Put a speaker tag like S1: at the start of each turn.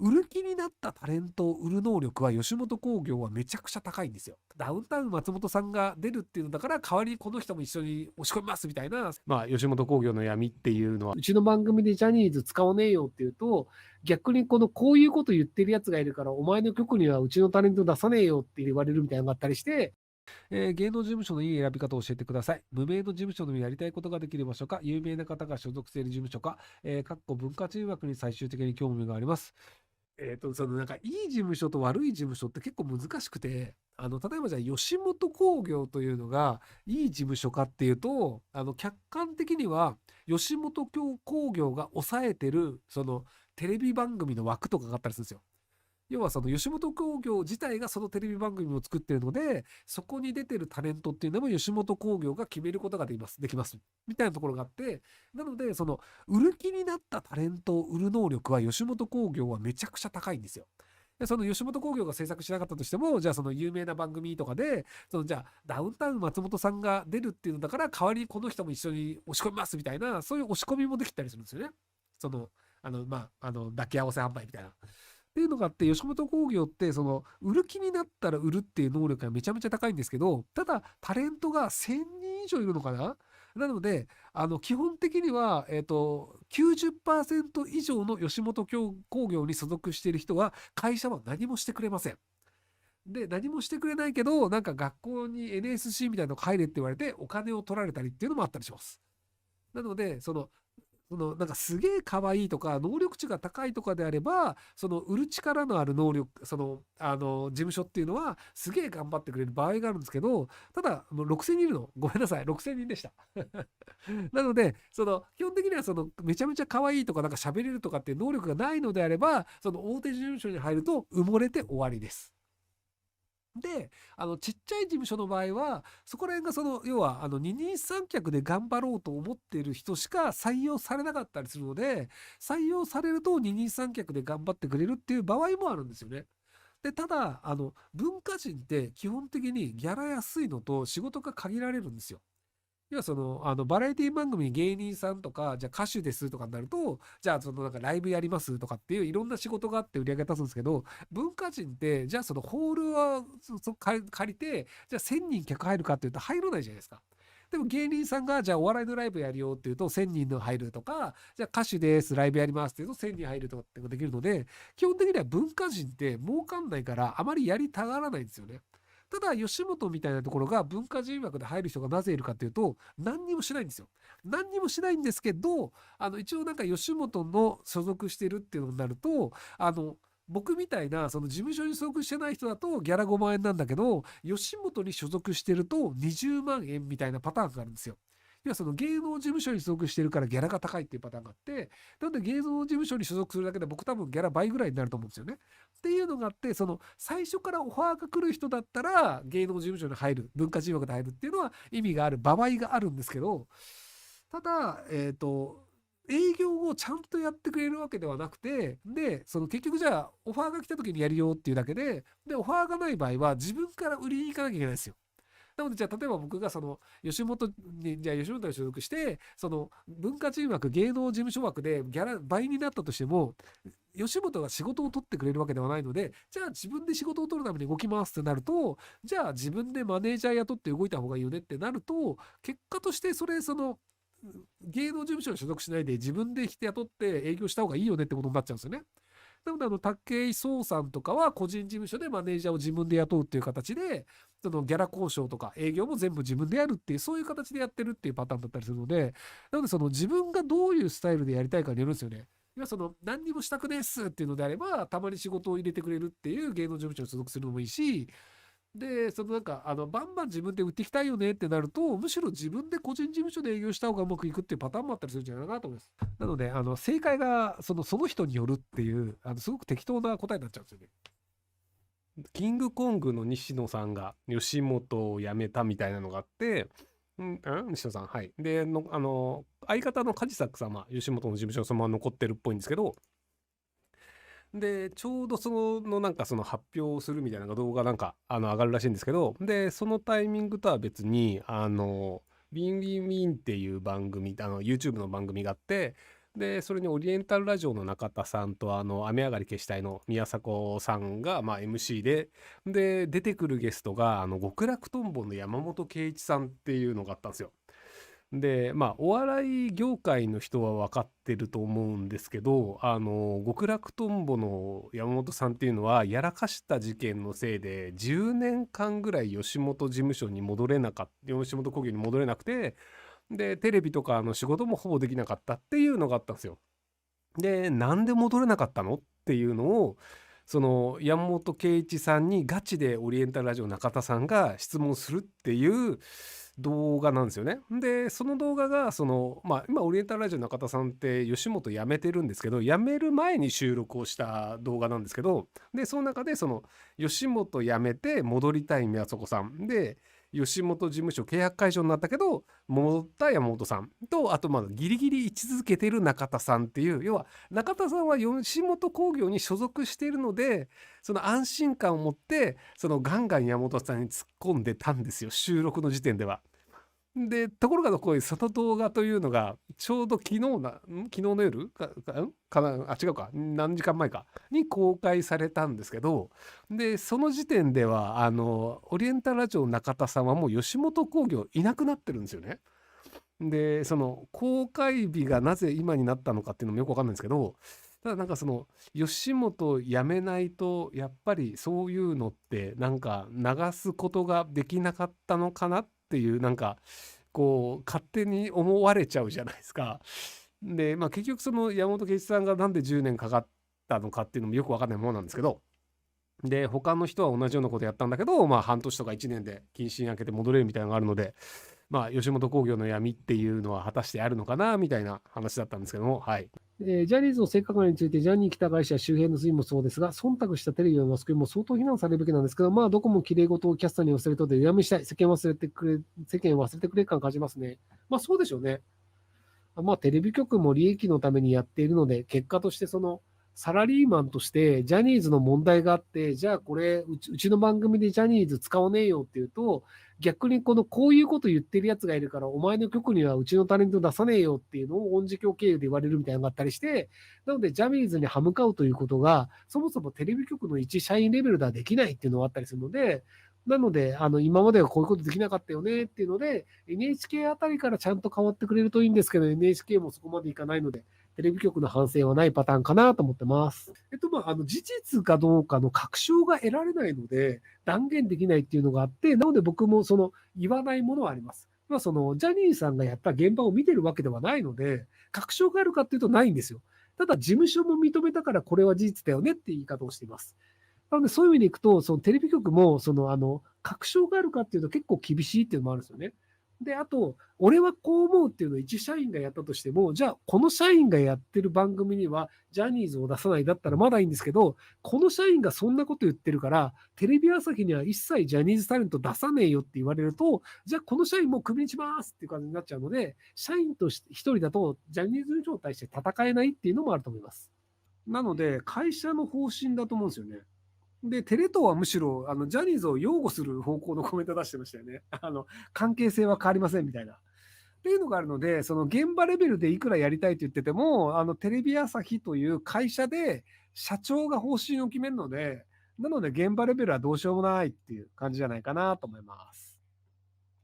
S1: 売る気になったタレントを売る能力は吉本興業はめちゃくちゃ高いんですよ。ダウンタウン松本さんが出るっていうのだから代わりにこの人も一緒に押し込みますみたいな、まあ吉本興業の闇っていうのは、うちの番組でジャニーズ使わねえよっていうと、逆にこういうこと言ってるやつがいるからお前の局にはうちのタレント出さねえよって言われるみたいなのがあったりして、芸能事務所のいい選び方を教えてください。無名の事務所のやりたいことができる場所か、有名な方が所属している事務所か、かっこ文化人枠に最終的に興味があります。そのなんかいい事務所と悪い事務所って結構難しくて、例えばじゃあ吉本興業というのがいい事務所かっていうと、客観的には吉本興業が抑えてるそのテレビ番組の枠とかがあったりするんですよ。要はその吉本興業自体がそのテレビ番組を作ってるので、そこに出てるタレントっていうのも吉本興業が決めることができます。みたいなところがあって、なので、その売る気になったタレントを売る能力は吉本興業はめちゃくちゃ高いんですよ。でその吉本興業が制作しなかったとしても、じゃあその有名な番組とかで、じゃあダウンタウン松本さんが出るっていうのだから代わりにこの人も一緒に押し込みますみたいな、そういう押し込みもできたりするんですよね。その、抱き合わせ販売みたいな。っていうのがあって、吉本興業って、売る気になったら売るっていう能力がめちゃめちゃ高いんですけど、ただ、タレントが1000人以上いるのかな。なので、基本的には、90%以上の吉本興業に所属している人は、会社は何もしてくれません。で、何もしてくれないけど、なんか学校に NSC みたいなの入れって言われて、お金を取られたりっていうのもあったりします。なので、なんかすげえ可愛いとか能力値が高いとかであれば、その売る力のある能力、事務所っていうのはすげえ頑張ってくれる場合があるんですけど、ただもう6000人いるの、ごめんなさい、6000人でした。なので、基本的にはめちゃめちゃ可愛いとかなんか喋れるとかっていう能力がないのであれば、その大手事務所に入ると埋もれて終わりです。で、ちっちゃい事務所の場合は、そこら辺が要は、二人三脚で頑張ろうと思っている人しか採用されなかったりするので、採用されると二人三脚で頑張ってくれるっていう場合もあるんですよね。で、ただ、文化人って基本的にギャラ安いのと仕事が限られるんですよ。要はバラエティ番組に芸人さんとか、じゃあ歌手ですとかになると、じゃあなんかライブやりますとかっていういろんな仕事があって売り上げ立つんですけど、文化人って、じゃあそのホールは借りて、じゃあ1000人客入るかっていうと入らないじゃないですか。でも芸人さんがじゃあお笑いのライブやるよっていうと1000人の入るとか、じゃあ歌手ですライブやりますっていうと1000人入るとかっていうのができるので、基本的には文化人って儲かんないからあまりやりたがらないんですよね。ただ、吉本みたいなところが文化人枠で入る人がなぜいるかっていうと、何にもしないんですよ。何にもしないんですけど、一応なんか吉本の所属してるっていうのになると、僕みたいなその事務所に所属してない人だとギャラ5万円なんだけど、吉本に所属してると20万円みたいなパターンがあるんですよ。要はその芸能事務所に所属してるからギャラが高いっていうパターンがあって、なので芸能事務所に所属するだけで僕多分ギャラ倍ぐらいになると思うんですよね。っていうのがあって、最初からオファーが来る人だったら芸能事務所に入る、文化人枠で入るっていうのは意味がある場合があるんですけど、ただ、営業をちゃんとやってくれるわけではなくて、で、結局じゃあオファーが来た時にやるよっていうだけで、で、オファーがない場合は自分から売りに行かなきゃいけないんですよ。なので、じゃあ、例えば僕が吉本に、じゃあ吉本に所属して、文化人枠、芸能事務所枠でギャラ倍になったとしても、吉本が仕事を取ってくれるわけではないので、じゃあ自分で仕事を取るために動きますってなると、じゃあ自分でマネージャー雇って動いた方がいいよねってなると、結果として芸能事務所に所属しないで自分で雇って営業した方がいいよねってことになっちゃうんですよね。なので、武井壮さんとかは個人事務所でマネージャーを自分で雇うっていう形で、そのギャラ交渉とか営業も全部自分でやるっていう、そういう形でやってるっていうパターンだったりするので、なので自分がどういうスタイルでやりたいかによるんですよね。今何にもしたくねえっすっていうのであれば、たまに仕事を入れてくれるっていう芸能事務所に所属するのもいいし、で、なんか、バンバン自分で売っていきたいよねってなると、むしろ自分で個人事務所で営業した方がうまくいくっていうパターンもあったりするんじゃないかなと思います。なので、正解が、その人によるっていう、すごく適当な答えになっちゃうんですよね。キングコングの西野さんが吉本を辞めたみたいなのがあって、西野さん、はい。で、相方の梶作さんは吉本の事務所そのまま残ってるっぽいんですけど、で、ちょうどなんか発表するみたいな動画なんか、上がるらしいんですけど、で、そのタイミングとは別に、ウィンウィンウィンっていう番組、YouTube の番組があって、で、それにオリエンタルラジオの中田さんと、雨上がり決死隊の宮迫さんが、MC で、で、出てくるゲストが、極楽とんぼの山本圭一さんっていうのがあったんですよ。で、お笑い業界の人は分かってると思うんですけど、極楽とんぼの山本さんっていうのは、やらかした事件のせいで、10年間ぐらい吉本事務所に戻れなかった、吉本興業に戻れなくて、で、テレビとかの仕事もほぼできなかったっていうのがあったんですよ。で、なんで戻れなかったのっていうのを、その山本圭一さんにガチでオリエンタルラジオ中田さんが質問するっていう動画なんですよね。で、その動画が今オリエンタルラジオ中田さんって吉本辞めてるんですけど、辞める前に収録をした動画なんですけど、で、その中で吉本辞めて戻りたい宮迫さんで、吉本事務所契約解消になったけど戻った山本さんと、あとギリギリ位置づけてる中田さんっていう、要は中田さんは吉本興業に所属しているので、その安心感を持ってガンガン山本さんに突っ込んでたんですよ、収録の時点では。で、ところがその動画というのが、ちょうど昨日の夜かなあ、違うか、何時間前かに公開されたんですけど、で、その時点では、オリエンタルラジオ中田さんはもう吉本興業いなくなってるんですよね。で、その公開日がなぜ今になったのかっていうのもよくわかんないんですけど、ただ吉本辞めないとやっぱりそういうのって流すことができなかったのかなっていう勝手に思われちゃうじゃないですか。で、結局山本圭一さんがなんで10年かかったのかっていうのもよくわかんないものなんですけど、で、他の人は同じようなことやったんだけど、半年とか1年で謹慎開けて戻れるみたいなのがあるので、吉本興業の闇っていうのは果たしてあるのかなみたいな話だったんですけども、はい。
S2: ジャニーズの性加害について、ジャニー喜多川氏や周辺の推移もそうですが、忖度したテレビやマスコミも相当非難されるべきなんですけど、どこも綺麗事をキャスターに寄せるとで、やめしたい、世間忘れてくれ感感じますね。そうでしょうね。テレビ局も利益のためにやっているので、結果としてサラリーマンとしてジャニーズの問題があって、じゃあこれうちの番組でジャニーズ使わねえよっていうと、逆にこういうこと言ってるやつがいるから、お前の局にはうちのタレント出さねえよっていうのを恩師教経由で言われるみたいなのがあったりして、なのでジャニーズに歯向かうということが、そもそもテレビ局の一社員レベルではできないっていうのがあったりするので、なので、今まではこういうことできなかったよねっていうので、NHK あたりからちゃんと変わってくれるといいんですけど、NHK もそこまでいかないので、テレビ局の反省はないパターンかなと思ってます。事実かどうかの確証が得られないので、断言できないっていうのがあって、なので僕も言わないものはあります。ジャニーさんがやった現場を見てるわけではないので、確証があるかっていうとないんですよ。ただ、事務所も認めたからこれは事実だよねって言い方をしています。なので、そういう意味でいくと、テレビ局も、確証があるかっていうと結構厳しいっていうのもあるんですよね。で、あと、俺はこう思うっていうのを一社員がやったとしても、じゃあ、この社員がやってる番組には、ジャニーズを出さないだったらまだいいんですけど、この社員がそんなこと言ってるから、テレビ朝日には一切ジャニーズタレント出さねえよって言われると、じゃあ、この社員もうクビにしますっていう感じになっちゃうので、社員として一人だと、ジャニーズに対して戦えないっていうのもあると思います。なので、会社の方針だと思うんですよね。で、テレ東はむしろ、ジャニーズを擁護する方向のコメント出してましたよね。関係性は変わりませんみたいな。っていうのがあるので、現場レベルでいくらやりたいと言ってても、テレビ朝日という会社で社長が方針を決めるので、なので現場レベルはどうしようもないっていう感じじゃないかなと思います。